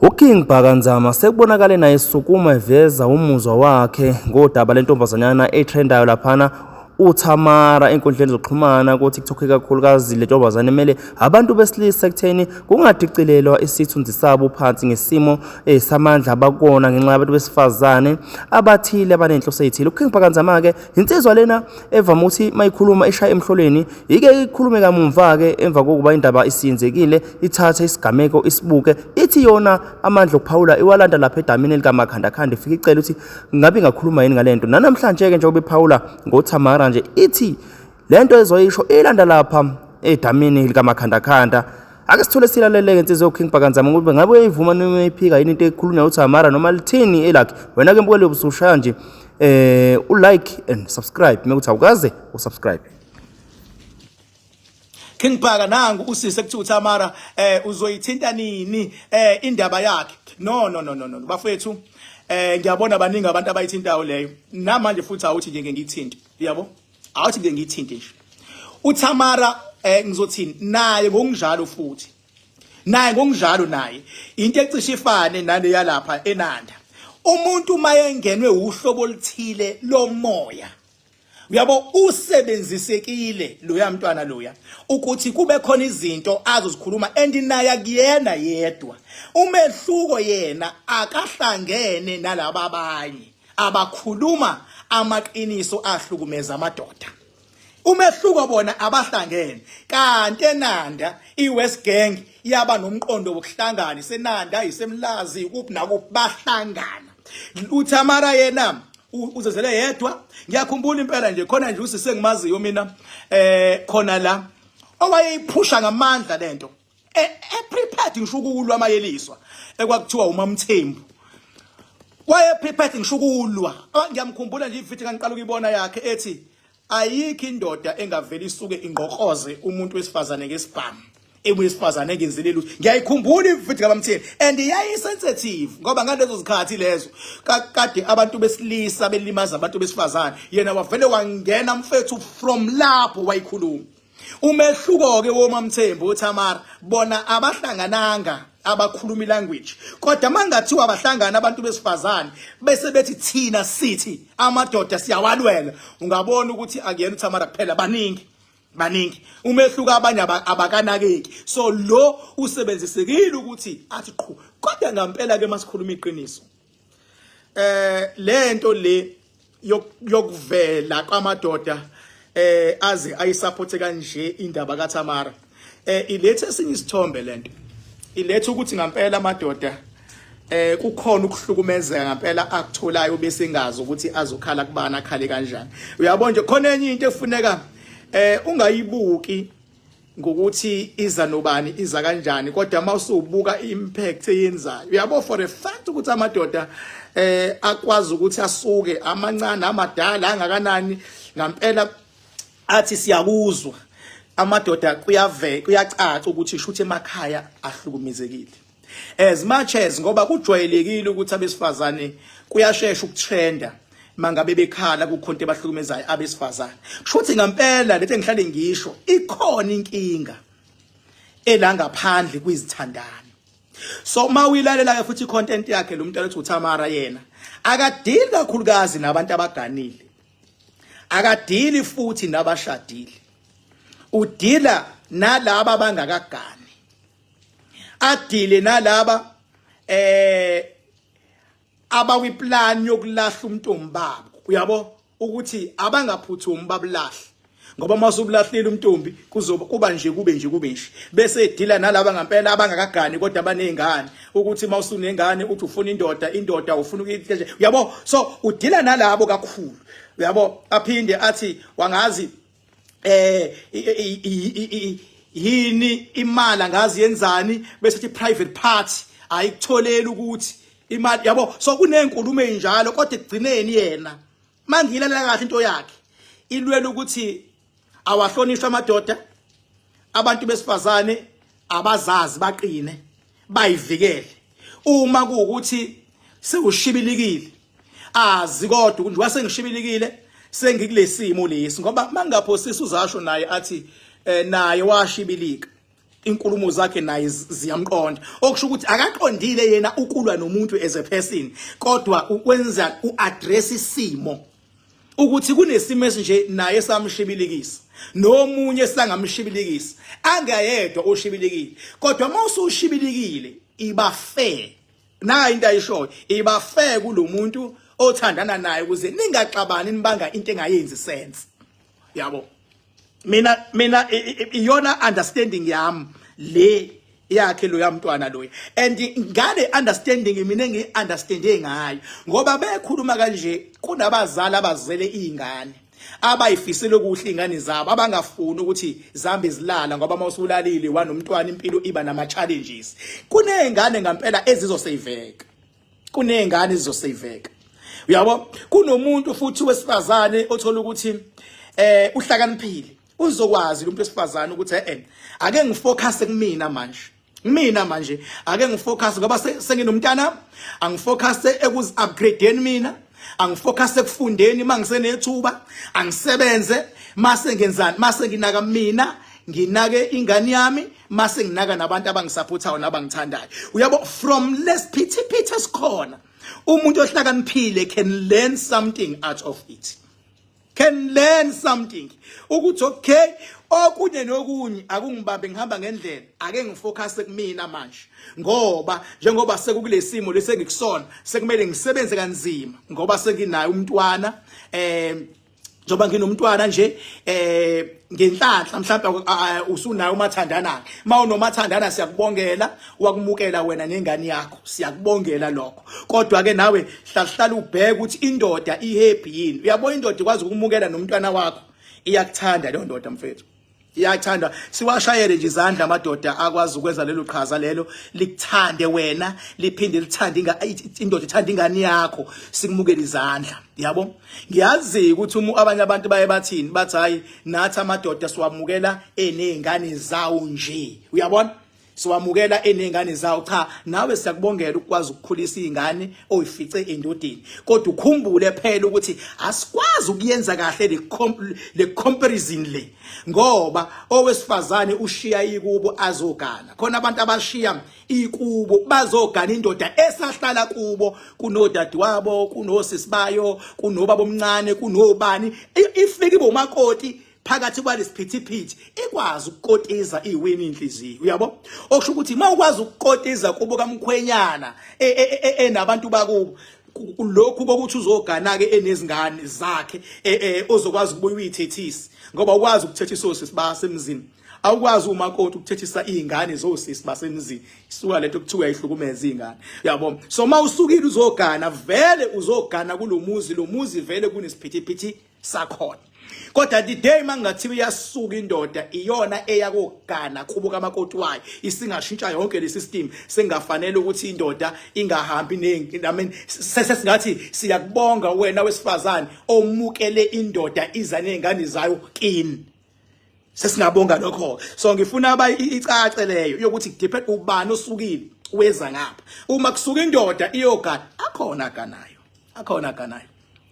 uKing Bhakanzama sekubonakale naye esukuma eveza umuzwa wakhe ngodaba lentombazanyana etrendayo laphana uThamara enkundleni zokuxhumana ku TikTok ikakhulukazi. Le ntombazane emele abantu besilisa ekutheni kungadicilelwa isithunzi sabo phansi ngesimo samandla abakona ngenxa yabantu besifazane abathile abanenhloso ezithile. uKing Bhakanzama ke insizwa lena evama ukuthi mayikhuluma eshaya emhloleni ike ikhulume kamumva ke emva kokuba indaba isiyenzekile ithatha isigameko isibuke ithi yona amandla okuphawula iwalanda lapha edamini likaMakhandakhanda ifika icela ukuthi ngabe ngakhuluma yini ngalento. Namhlanje ke njengoba iphawula ngoThamara nje ithi lento ezoyisho ilanda lapha edamini likaMakhandakhanda. Ake sithole silaleleke insizwa uKing Bhakanzama ukuthi ngabe uyayivuma noma iphika yini into ekhulunywa uThamara noma lithini elakhe. Wena ke mbukeli ubusushaya nje u-like and subscribe mekuthi awukaze usubscribe. King Bhaka nangu usise kuthi uThamara uzoyithinta nini indaba yakhe. No bafethu ngiyabona abaningi abantu abayithintayo leyo. Namanje futhi awuthi nje ngiyithinte. Yabo? Awuthi nje ngiyithinte nje. uThamara ngizothini naye ngokunjalo futhi. Naye ngokunjalo naye into ecishe ifane nale yalapha eNanda. Umuntu mayengenwe uhlobo oluthile lomoya. Uyabo usebenzisekile loya mntwana loya ukuthi kube khona izinto azozikhuluma andinaye akuyena yedwa. Umehluko yena akahlangene nalabo abanye abakhuluma amaqiniso ahlukumeza amadoda. Umehluko bona abahlangene kanti eNanda iWest Gang yaba nomqondo wokuhlangana iseNanda isemlazi kuphi nakuphi bahlangana. uThamara yena uzezele yedwa. Ngiyakhumbula impela nje khona nje usise ngimaziyo mina khona la owayeyiphusha ngamandla lento prepared ngishukulwa amayeliswa ekwakuthiwa uMamthembu waye prepared ngishukulwa. Ngiyamkhumbula nje ivithi kangiqala ukuyibona yakhe ethi ayikho indoda engavela isuke ingqoqoze umuntu wesifazane ngesibhamu wesifazane engenzile lutho. Ngiyayikhumbula ivithi kaMamthembu and yayisensitive ngoba ngalezo zikhathi lezo kade abantu besilisa belimaza abantu besifazane yena wavele wangena mfethu from lapho wayikhuluma. Umehluko ke woMamthembu uThamara bona abahlangananga abakhuluma ilanguage kodwa mangathiwa abahlangana abantu besifazane bese bethi thina sithi amadoda siyawalwela ungabona ukuthi akuyena uThamara kuphela baningi umehluko abanye abakanakeki. So lo usebenzisekile ukuthi athi qhu kodwa ngempela ke masikhuluma iqiniso lento le yokuvela kwamadoda aze ayisupporte kanje indaba kaThamara ilethe esinye isithombe lento ilethe ukuthi ngempela amadoda kukhona ukuhlukumezeka ngempela akutholayo bese ngazi ukuthi azokhala kubana akhale kanjani. Uyabona nje khona enye into efuneka ungayibuki ngokuthi iza nobani iza kanjani kodwa mawusubuka impact eyenzayo. Uyabo for a fact ukuthi amadoda akwazi ukuthi asuke amancane amadala angakanani ngempela athi siyakuzwa amadoda kuyacaca ukuthi ishuthi emakhaya ahlukumezekile as much as ngoba kujwayelekile ukuthi abesifazane kuyashesha ukutrenda mangabe bekhala kukhonto abahlukumezayo abesifazane. Kushuthi ngempela lethe ngihlale ngisho ikhona inkinga elangaphandle kwizithandani. So mawilalela ke futhi content yakhe lo muntu lethi uThamara yena akadili kakhulukazi nabantu abaganile akadili futhi nabashadile udila nalabo abangakagani adile nalabo abawiplan yokulahla umntombi babo. Uyabo ukuthi abangaphuthumi babulahle ngoba masubulahlile umntombi kuba nje kube nje bese edila nalabo ngempela abangakagani kodwa abanezingane ukuthi mawusunengane uthi ufuna indoda ufuna ukuyithe. Uyabo so udila nalabo kakhulu. Uyabo aphinde athi wangazi yini imali angazi yenzani bese ithi private party ayikutholela ukuthi imali. Yabo so kunenkulumo enjalo kodwa egcineni yena mangiyilalela kahle into yakhe ilwela ukuthi awahlonishwa amadoda abantu besifazane abazazi baqine bayivikele uma kuukuthi sewushibilikile azi kodwa ukuthi wasengishibilikile sengikulesimo lesi ngoba mangaphosisa uzasho naye athi naye washibilika inkulumo zakhe naye ziyamqonda, okusho ukuthi akaqondile yena ukulwa nomuntu as a person, kodwa ukwenza uaddress isimo ukuthi kunesimo esinje naye samshibilikisa nomunye sangamshibilikisa, angayedwa oshibilikile. Kodwa mawusushibilikile iba fair, na into ayishoyo iba fair kulomuntu othandana naye ukuze ningaxabani nibanga into engayenzi sense. Yabo, mina iyona understanding yami le yakhe lo yamntwana loyo, and ngale understanding mina ngi-understande ngayo ngoba bekhuluma kanje kunabazali abazele izingane abayifisile kuhle ingane zabo abangafuni ukuthi zambe zilala ngoba mawusulalile wanomntwana impilo iba nama challenges. Kunezingane ngempela ezizosaveka, kunezingane ezizosaveka. Uyabo, kunomuntu futhi wesifazane othola ukuthi uhlakaniphile, uzokwazi lo muntu wesifazane ukuthi ake ngifocus kumina manje. Mina manje ake ngifocus ngoba senginomntana, angifocus ekuzi-upgradeeni mina, angifocus ekufundeni mangisenethuba, angisebenze mase ngenzani, mase nginaka mina, nginake ingane yami, mase nginaka nabantu abangisupportayo nabangithandayo. Uyabo, from less pity sikhona umuntu ohlakaniphile can learn something out of it, can learn something ukuthi okay okunye nokunye akungibambe ngihamba ngendlela, ake ngifocus kumina manje ngoba njengoba sekukulesimo lesengikusona sekumele ngisebenze kanzima ngoba senginayo umntwana, njoba nginomntwana nje ngenhlanhla mhlawumbe usunayo umathandana. Mawunomathandana siyakubongela wakumukela wena nengane yakho, siyakubongela lokho. Kodwa ke nawe hlala ubheke ukuthi indoda ihappy yini. Uyabona indoda ikwazi ukumukela nomntwana wakho, iyakuthanda leyo ndoda mfethu, iyakuthanda. Siwashayele nje izandla amadoda akwazi ukwenza lelo qhaza lelo, likuthande wena liphinde lithande indoda ithanda ingane yakho, sikumukela izandla. Yabo, ngiyazi ukuthi abanye abantu baye bathini, bathi hayi nathi amadoda siwamukela enezingane zawo nje. Uyabona, siwamukela enezingane zawo. Cha, nawe siyakubongela ukwazi ukukhulisa izingane oyifice endodeni, kodwa ukhumbule phela ukuthi asikwazi ukuyenza kahle le comparison le, ngoba owesifazane ushiya ikubo azogana. Khona abantu abashiya ikubo bazogana indoda esahlala kubo, kunodade wabo, kunosisi bayo, kunobaba omncane, kunobani, ifike ibomakoti phakathi kwalesiphithiphithi ikwazi ukukotiza iwini inhliziyo. Uyabo, okusho ukuthi mawukwazi ukukotiza kubo kamkhwenyana enabantu bakubo, lokhu bokuthi uzogana ke enezingane zakhe ozokwazi ukubuya uyithethisa, ngoba ukwazi ukuthethisa osisi basemzini, awukwazi umakoti ukuthethisa izingane zosisi basemzini. Isuka lento kuthiwa ayihlukumeza izingane. Uyabo, so mawusukile uzogana vele uzogana kulomuzi, lo muzi vele kunesiphithiphithi sakhona. Kodwa the day mangathiwa iyasuka indoda iyona eyakogana kubo kamakoti wayo, isingashintsha yonke le system, sengafanele ukuthi indoda ingahambi sesingathi siyakubonga wena wesifazane omukele indoda iza nezingane zayo kini. Sesingabonga lokho. So ngifuna icace leyo yokuthi depend ubani osukile weza ngapha. Uma kusuka indoda iyogana, akhona ganayo.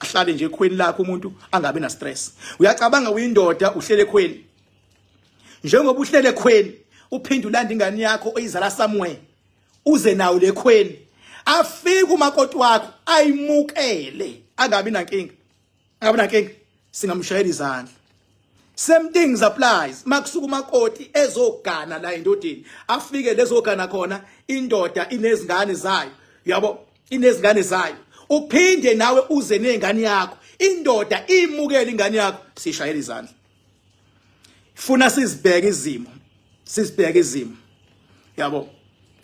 Ahlale nje ekhweni lakho umuntu angabe na stress. Uyacabanga uyindoda uhlele ekhweni, njengoba uhlele ekhweni uphinde ulanda ingane yakho oyizala somewhere, uze nawo lekhweni, afike umakoti wakho ayimukele, angabi nankinga, singamshayela izandla. Same things applies. Makusuka umakoti ezogana la endodeni, afike lezogana khona indoda inezingane zayo. Yabo, inezingane zayo, uphinde nawe uze nezingane yakho, indoda imukele ingane yakho, sishayela izandla. Funa sizibheke izimo. Yabo,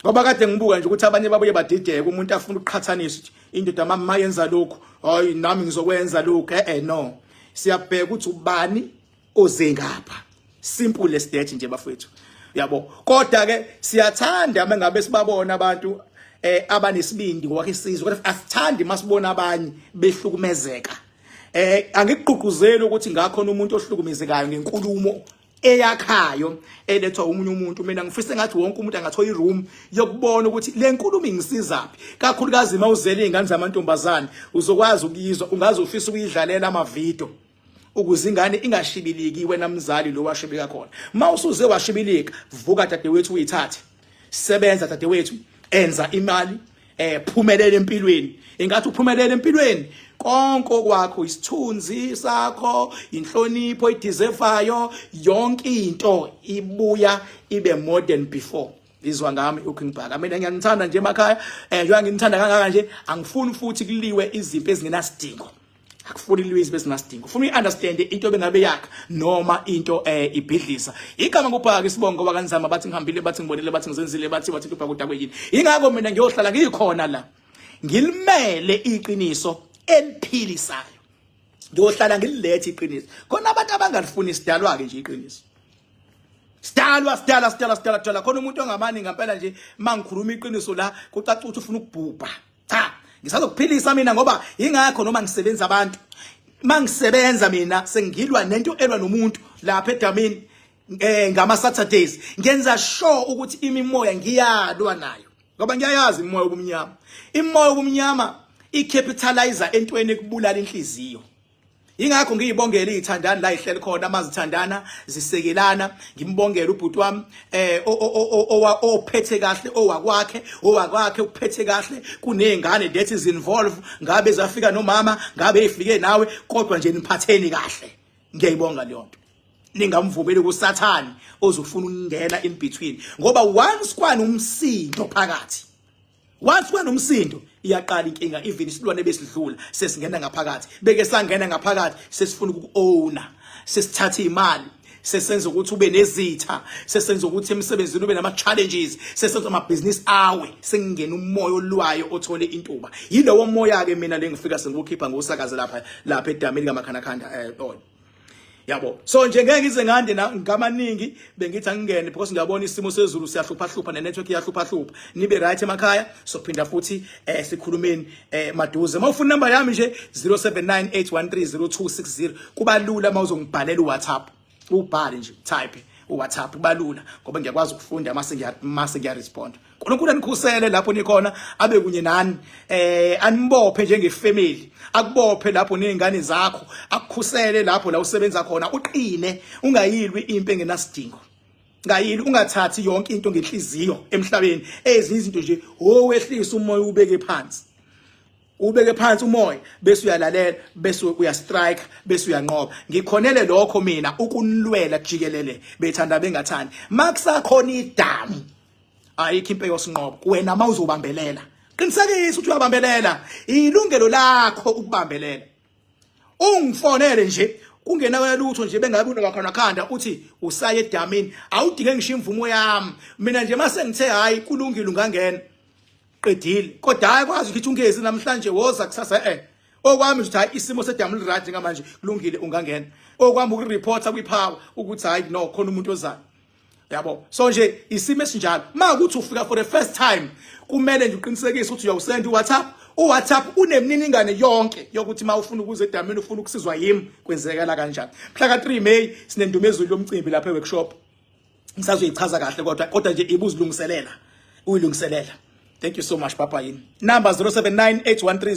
ngoba kade ngibuka nje ukuthi abanye babuye badideke, umuntu afuna ukuqhathanisa ukuthi indoda mama yenza lokhu, hayi nami ngizokwenza lokhu. No, siyabheka ukuthi ubani oze ngapha. Simple as that nje bafethu. Yabo, kodwa ke siyathanda mangabe sibabona abantu abanesibindi ngokwesizwe, kodwa asithandi masibona abanye behlukumezeka. Angikuqhuquzeli ukuthi ngakhona umuntu ohlukumezekayo ngenkulumo eyakhayo elethwa umunye umuntu. Mina ngifise ngathi wonke umuntu angathola iroom yokubona ukuthi le nkulumo ingisizaphi, kakhulukazi mawuzele izingane zamantombazane uzokwazi ukuyizwa, ungaze ufise ukuyidlalela ama video, ukuze ingane ingashibiliki wena mzali lo washibika khona. Mawusuze washibilika, vuka dadewethu uyithathe. Sebenza dadewethu, enza imali, phumelela empilweni. Ingathi uphumelela empilweni, konke kwakho isithunzi sakho, inhlonipho ideservayo, yonke into ibuya ibe more than before. Izwa ngami uKing Bhaka. Mina ngiyanithanda nje emakhaya, njengoba nginithanda kangaka nje, angifuni futhi kuliwe izimpi ezingenasidingo. Akufuni kuliwe izimpi ezingenasidingo. Ufuna uunderstand into bengabe yakhe noma into ibhidlisa. Igama kuBhaka isibongo wakanzama bathi ngihambile bathi ngibonile bathi ngizenzile bathi kuBhaka uDakweyini. Ingakho mina ngiyohlala ngikhona la. Ngilimele iqiniso eliphilisayo. Ngiyohlala ngililethe iqiniso. Khona abantu abangalifuni sidalwa ke nje iqiniso. Sidalwa. Khona umuntu ongamani ngempela nje mangikhuluma iqiniso la kucaca ukuthi ufuna ukubhubha. Cha, ngisazokuphilisa mina ngoba ingakho noma ngisebenza abantu. Mangisebenza mina sengilwa nento elwa nomuntu lapha edamini ngama Saturdays. Ngenza sure ukuthi imimoya ngiyalwa nayo. Ngoba ngiyayazi imimoya obumnyama. Imimoya obumnyama icapitalizer entweni ekubulala inhliziyo. Ingakho ngiyibongela izithandana la ihleli khona amazithandana zisekelana. Ngimbongela ubhuti wami ophethe kahle owakwakhe uphethe kahle kunezingane that is involved, ngabe zafika nomama, ngabe efike nawe, kodwa nje niphatheni kahle. Ngiyayibonga leyo nto. Ningamvumeli kuSathani ozofuna ukungena in between, ngoba once kwana umsindo phakathi, once kwana umsindo iyaqala inkinga. Even isilwane besidlula sesingena ngaphakathi, beke sangena ngaphakathi sesifuna ukuowna, sesithatha imali, sesenza ukuthi ube nezitha, sesenza ukuthi emsebenzini ube nama challenges, sesenza ama business awe, sengena umoya olwayo othole intuba. Yilowo moya ke mina lengifika sengikhipha ngosakaze lapha edamini kaMakhanakhanda yabo. So nje ngeke ngize ngande ngamaningi bengithi angingene because ngiyabona isimo sezulu siyahlupha network iyahlupha. Nibe right emakhaya, so phinda futhi sikhulumeni maduze. Mawufuna number yami nje 0798130260. Kuba lula mawuzongibhalela uWhatsApp. Ubhale nje type uWhatsApp kubalula ngoba ngiyakwazi ukufunda mase ngiya-respond. uNkulunkulu anikhusele lapho nikhona, abe kunye nani, animbophe njengefamily, akubophe lapho nezingane zakho, akukhusele lapho la usebenza khona, uqine, ungayilwi impi engenasidingo. Ngayili ungathathi yonke into ngenhliziyo emhlabeni. Ezinye izinto nje owehlisa umoya ubeke phansi. Ubeke phansi umoya bese uyalalela, bese uyastrike, bese uyanqoba. Ngikhonele lokho mina ukunilwela jikelele bethanda bengathandi. Makusakhona idamu ayikho impe yosinqobo, wena mawuzobambelela qinisekisa ukuthi uyabambelela. Ilungelo lakho ukubambelela. Ungifonele nje kungena lutho nje bengabe uNakhanakhanda uthi usaye edamini, awudinge ngisho imvumo yami. Mina nje mase ngithe hayi kulungile ungangena qedile, kodwa hayi kwazi ukuthi ungezi namhlanje woza kusasa okwami ukuthi hayi isimo sedamu liradi ngamanje kulungile ungangena. Okwami ukureporta kwiPower ukuthi hayi no khona umuntu ozayo. Yabo. So nje isimo esinjalo makuthi ufika for the first time kumele nje uqinisekise ukuthi uyawusenda uWhatsApp unemniningane yonke yokuthi mawufuna ukuze edamini ufuna ukusizwa yimi kwenzekala kanjani. Mhla ka3 May sinendumezulu yomcimbi lapha eworkshop. Ngisazoyichaza kahle kodwa nje ibuzilungiselela uyilungiselela. Thank you so much Papa yini. Number 079813